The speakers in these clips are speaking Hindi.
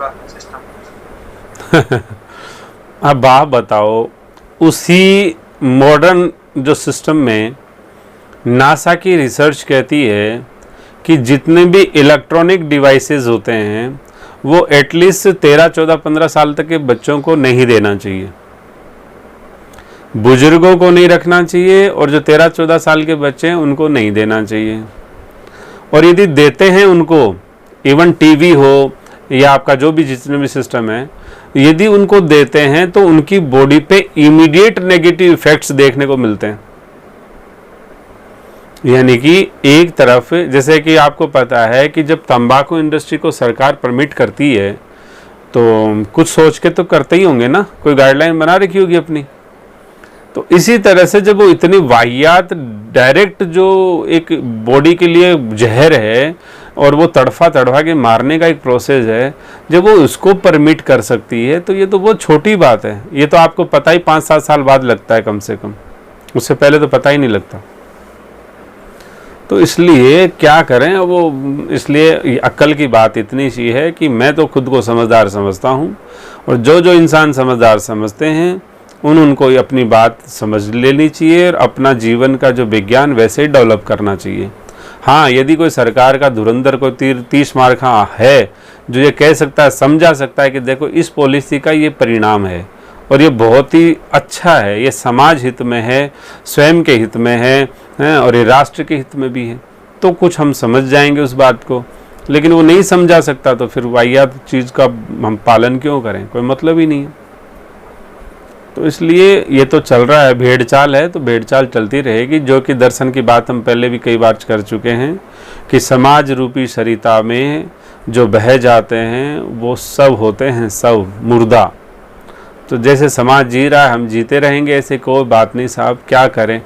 पूरा सिस्टम। अब आप बताओ, उसी मॉडर्न जो सिस्टम में नासा की रिसर्च कहती है कि जितने भी इलेक्ट्रॉनिक डिवाइसेस होते हैं वो एटलीस्ट 13, 14, 15 साल तक के बच्चों को नहीं देना चाहिए, बुजुर्गों को नहीं रखना चाहिए, और जो 13, 14 साल के बच्चे हैं उनको नहीं देना चाहिए। और यदि देते हैं उनको, इवन टीवी हो या आपका जो भी जितने भी सिस्टम है, यदि उनको देते हैं तो उनकी बॉडी पे इमीडिएट नेगेटिव इफेक्ट्स देखने को मिलते हैं। यानी कि एक तरफ, जैसे कि आपको पता है कि जब तंबाकू इंडस्ट्री को सरकार परमिट करती है तो कुछ सोच के तो करते ही होंगे ना, कोई गाइडलाइन बना रखी होगी अपनी। तो इसी तरह से जब वो इतनी वाहियात डायरेक्ट जो एक बॉडी के लिए जहर है और वो तड़फा के मारने का एक प्रोसेस है, जब वो उसको परमिट कर सकती है तो ये तो बहुत छोटी बात है। ये तो आपको पता ही 5-7 साल बाद लगता है कम से कम, उससे पहले तो पता ही नहीं लगता। तो इसलिए क्या करें वो, इसलिए अक्ल की बात इतनी सी है कि मैं तो खुद को समझदार समझता हूँ, और जो जो इंसान समझदार समझते हैं उनको अपनी बात समझ लेनी चाहिए और अपना जीवन का जो विज्ञान वैसे ही डेवलप करना चाहिए। हाँ, यदि कोई सरकार का धुरंधर कोई 30 मार खा है जो ये कह सकता है, समझा सकता है कि देखो इस पॉलिसी का ये परिणाम है और ये बहुत ही अच्छा है, ये समाज हित में है, स्वयं के हित में है, और ये राष्ट्र के हित में भी है, तो कुछ हम समझ जाएंगे उस बात को। लेकिन वो नहीं समझा सकता तो फिर वाहियात चीज़ का हम पालन क्यों करें, कोई मतलब ही नहीं है। तो इसलिए ये तो चल रहा है, भेड़ चाल है तो भेड़ चाल चलती रहेगी। जो कि दर्शन की बात हम पहले भी कई बार कर चुके हैं कि समाज रूपी सरिता में जो बह जाते हैं वो सब होते हैं सब मुर्दा। तो जैसे समाज जी रहा है हम जीते रहेंगे, ऐसे कोई बात नहीं साहब, क्या करें,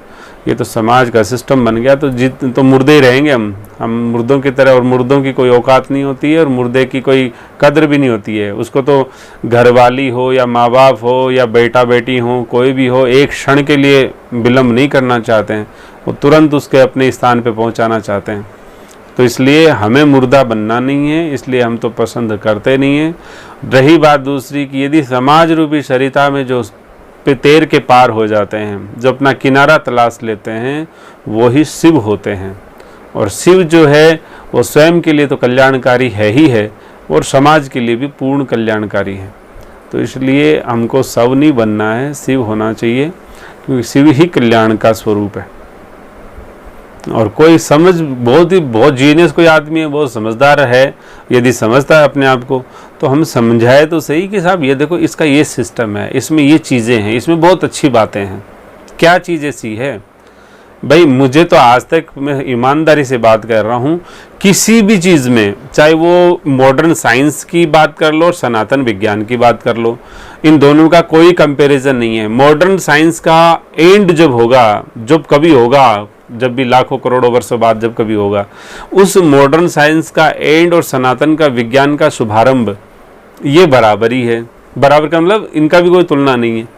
ये तो समाज का सिस्टम बन गया, तो मुर्दे ही रहेंगे हम मुर्दों की तरह। और मुर्दों की कोई औकात नहीं होती है और मुर्दे की कोई कद्र भी नहीं होती है। उसको तो घरवाली हो या माँ बाप हो या बेटा बेटी हो, कोई भी हो, एक क्षण के लिए विलम्ब नहीं करना चाहते हैं, वो तुरंत उसके अपने स्थान पे पहुंचाना चाहते हैं। तो इसलिए हमें मुर्दा बनना नहीं है, इसलिए हम तो पसंद करते नहीं हैं। रही बात दूसरी कि यदि समाज रूपी सरिता में जो तैर के पार हो जाते हैं, जो अपना किनारा तलाश लेते हैं, वो ही शिव होते हैं। और शिव जो है वो स्वयं के लिए तो कल्याणकारी है ही है और समाज के लिए भी पूर्ण कल्याणकारी है। तो इसलिए हमको सब नहीं बनना है, शिव होना चाहिए, क्योंकि शिव ही कल्याण का स्वरूप है। और कोई समझ बहुत जीनियस कोई आदमी है, बहुत समझदार है, यदि समझता है अपने आप को तो हम समझाए तो सही कि साहब ये देखो इसका ये सिस्टम है, इसमें ये चीज़ें हैं, इसमें बहुत अच्छी बातें हैं। क्या चीज़ ऐसी है भाई, मुझे तो आज तक, मैं ईमानदारी से बात कर रहा हूँ, किसी भी चीज़ में, चाहे वो मॉडर्न साइंस की बात कर लो और सनातन विज्ञान की बात कर लो, इन दोनों का कोई कंपैरिजन नहीं है। मॉडर्न साइंस का एंड जब होगा, जब कभी होगा, जब भी लाखों करोड़ों वर्षों बाद जब कभी होगा, उस मॉडर्न साइंस का एंड और सनातन का विज्ञान का शुभारंभ ये बराबर ही है। बराबर का मतलब इनका भी कोई तुलना नहीं है।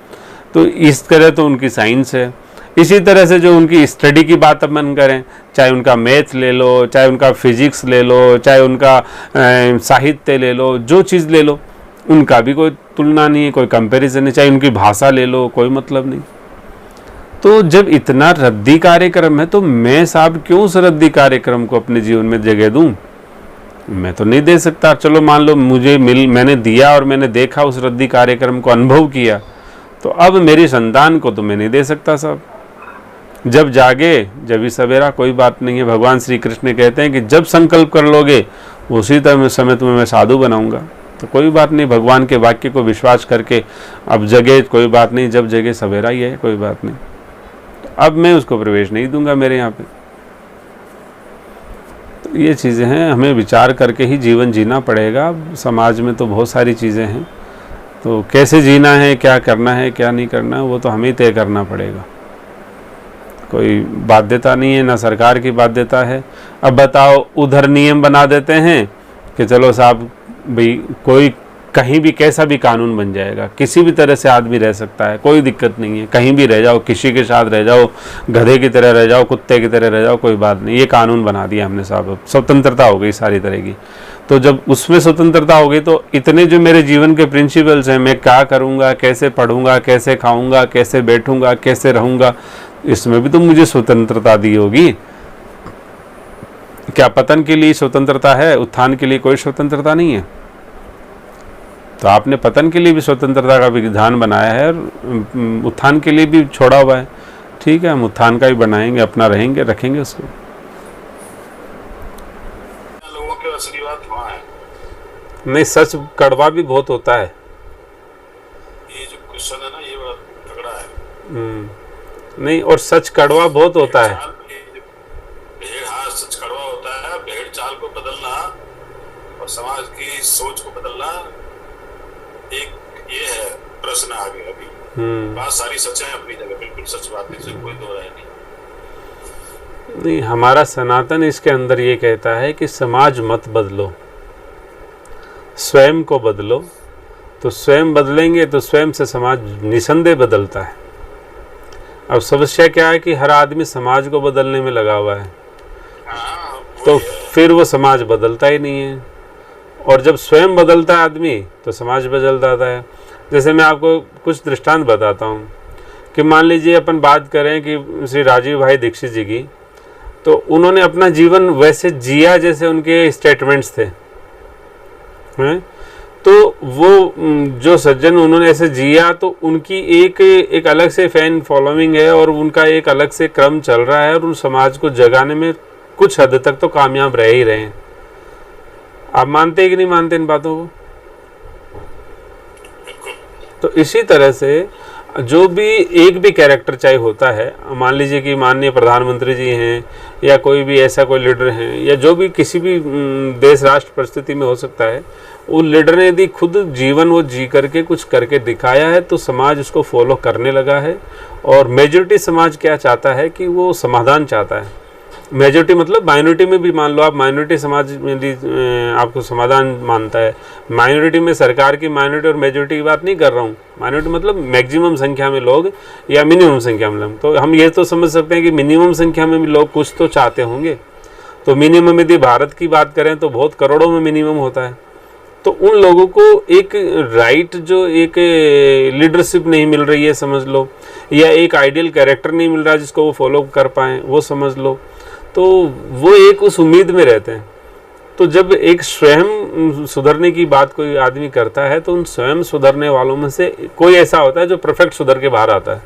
तो इस तरह तो उनकी साइंस है। इसी तरह से जो उनकी स्टडी की बात अपन करें, चाहे उनका मैथ ले लो, चाहे उनका फिजिक्स ले लो, चाहे उनका साहित्य ले लो, जो चीज़ ले लो, उनका भी कोई तुलना नहीं है, कोई कंपैरिजन नहीं। चाहे उनकी भाषा ले लो, कोई मतलब नहीं। तो जब इतना रद्दी कार्यक्रम है तो मैं साहब क्यों उस रद्दी कार्यक्रम को अपने जीवन में जगह दूं? मैं तो नहीं दे सकता। चलो मान लो मैंने दिया और मैंने देखा, उस रद्दी कार्यक्रम को अनुभव किया, तो अब मेरी संतान को तो मैं नहीं दे सकता साहब। जब जागे जब ही सवेरा, कोई बात नहीं है। भगवान श्री कृष्ण कहते हैं कि जब संकल्प कर लोगे उसी समय तुम्हें मैं साधु बनाऊंगा। तो कोई बात नहीं, भगवान के वाक्य को विश्वास करके अब जगे, कोई बात नहीं, जब जगे सवेरा ही है, कोई बात नहीं। अब मैं उसको प्रवेश नहीं दूंगा मेरे यहाँ पे। तो ये चीज़ें हैं, हमें विचार करके ही जीवन जीना पड़ेगा। समाज में तो बहुत सारी चीज़ें हैं, तो कैसे जीना है, क्या करना है, क्या नहीं करना है, वो तो हमें तय करना पड़ेगा। कोई बाध्यता नहीं है, ना सरकार की बाध्यता है। अब बताओ, उधर नियम बना देते हैं कि चलो साहब भाई, कोई कहीं भी कैसा भी कानून बन जाएगा, किसी भी तरह से आदमी रह सकता है, कोई दिक्कत नहीं है, कहीं भी रह जाओ, किसी के साथ रह जाओ, गधे की तरह रह जाओ, कुत्ते की तरह रह जाओ, कोई बात नहीं, ये कानून बना दिया हमने साहब, स्वतंत्रता हो गई सारी तरह की। तो जब उसमें स्वतंत्रता होगी तो इतने जो मेरे जीवन के प्रिंसिपल्स हैं, मैं क्या करूँगा, कैसे पढ़ूंगा, कैसे खाऊंगा, कैसे बैठूंगा, कैसे रहूँगा, इसमें भी तो मुझे स्वतंत्रता दी होगी। क्या पतन के लिए स्वतंत्रता है, उत्थान के लिए कोई स्वतंत्रता नहीं है? तो आपने पतन के लिए भी स्वतंत्रता का विधान बनाया है और उत्थान के लिए भी छोड़ा हुआ है। ठीक है, हम उत्थान का ही बनाएंगे, अपना रहेंगे, रखेंगे उसको। लोगों के असली बात वहाँ है। नहीं, सच कड़वा भी बहुत होता है। ये जो क्वेश्चन है ना, ये बड़ा तगड़ा है। नहीं, और सच कड़वा बहुत होता है। भेड़, हाँ, सच कड़वा होता है। भेड़ चाल को बदलना और समाज की सोच को बदलना एक ये है प्रश्न आगे। अभी बात सारी सच है अपनी जगह, बिल्कुल सच बात है, इसमें कोई दो राय नहीं। हमारा सनातन इसके अंदर ये कहता है कि समाज मत बदलो, स्वयं को बदलो। तो स्वयं बदलेंगे तो स्वयं से समाज निसंदेह बदलता है। अब समस्या क्या है कि हर आदमी समाज को बदलने में लगा हुआ है, तो फिर वो समाज बदलता ही नहीं है। और जब स्वयं बदलता है आदमी तो समाज बदल जाता है। जैसे मैं आपको कुछ दृष्टांत बताता हूँ कि मान लीजिए अपन बात करें कि श्री राजीव भाई दीक्षित जी की, तो उन्होंने अपना जीवन वैसे जिया जैसे उनके स्टेटमेंट्स थे, हैं? तो वो जो सज्जन उन्होंने ऐसे जिया, तो उनकी एक अलग से फैन फॉलोइंग है और उनका एक अलग से क्रम चल रहा है और उन समाज को जगाने में कुछ हद तक तो कामयाब रह ही रहे हैं। आप मानते हैं कि नहीं मानते इन बातों को? तो इसी तरह से जो भी एक भी कैरेक्टर चाहे होता है, मान लीजिए कि माननीय प्रधानमंत्री जी हैं या कोई भी ऐसा कोई लीडर हैं या जो भी किसी भी देश राष्ट्र परिस्थिति में हो सकता है, वो लीडर ने यदि खुद जीवन वो जी करके कुछ करके दिखाया है तो समाज उसको फॉलो करने लगा है। और मेजॉरिटी समाज क्या चाहता है कि वो समाधान चाहता है। मेजॉरिटी मतलब माइनॉरिटी में भी मान लो आप, माइनॉरिटी समाज में यदि आपको समाधान मानता है, माइनॉरिटी में सरकार की माइनॉरिटी और मेजॉरिटी की बात नहीं कर रहा हूँ। माइनॉरिटी मतलब मैक्सिमम संख्या में लोग या मिनिमम संख्या में लोग, तो हम ये तो समझ सकते हैं कि मिनिमम संख्या में भी लोग कुछ तो चाहते होंगे। तो मिनिमम यदि भारत की बात करें तो बहुत करोड़ों में मिनिमम होता है। तो उन लोगों को एक राइट जो एक लीडरशिप नहीं मिल रही है समझ लो, या एक आइडियल कैरेक्टर नहीं मिल रहा जिसको वो फॉलो कर पाएँ वो समझ लो, तो वो एक उस उम्मीद में रहते हैं। तो जब एक स्वयं सुधरने की बात कोई आदमी करता है तो उन स्वयं सुधरने वालों में से कोई ऐसा होता है जो परफेक्ट सुधर के बाहर आता है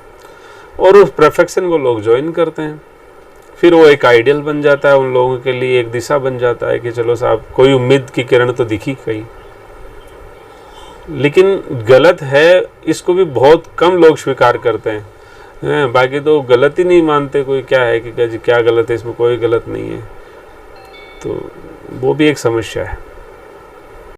और उस परफेक्शन को लोग ज्वाइन करते हैं। फिर वो एक आइडियल बन जाता है, उन लोगों के लिए एक दिशा बन जाता है कि चलो साहब कोई उम्मीद की किरण तो दिखी कहीं। लेकिन गलत है इसको भी बहुत कम लोग स्वीकार करते हैं, बाकी तो गलत ही नहीं मानते कोई। क्या है कि क्या गलत है, इसमें कोई गलत नहीं है। तो वो भी एक समस्या है।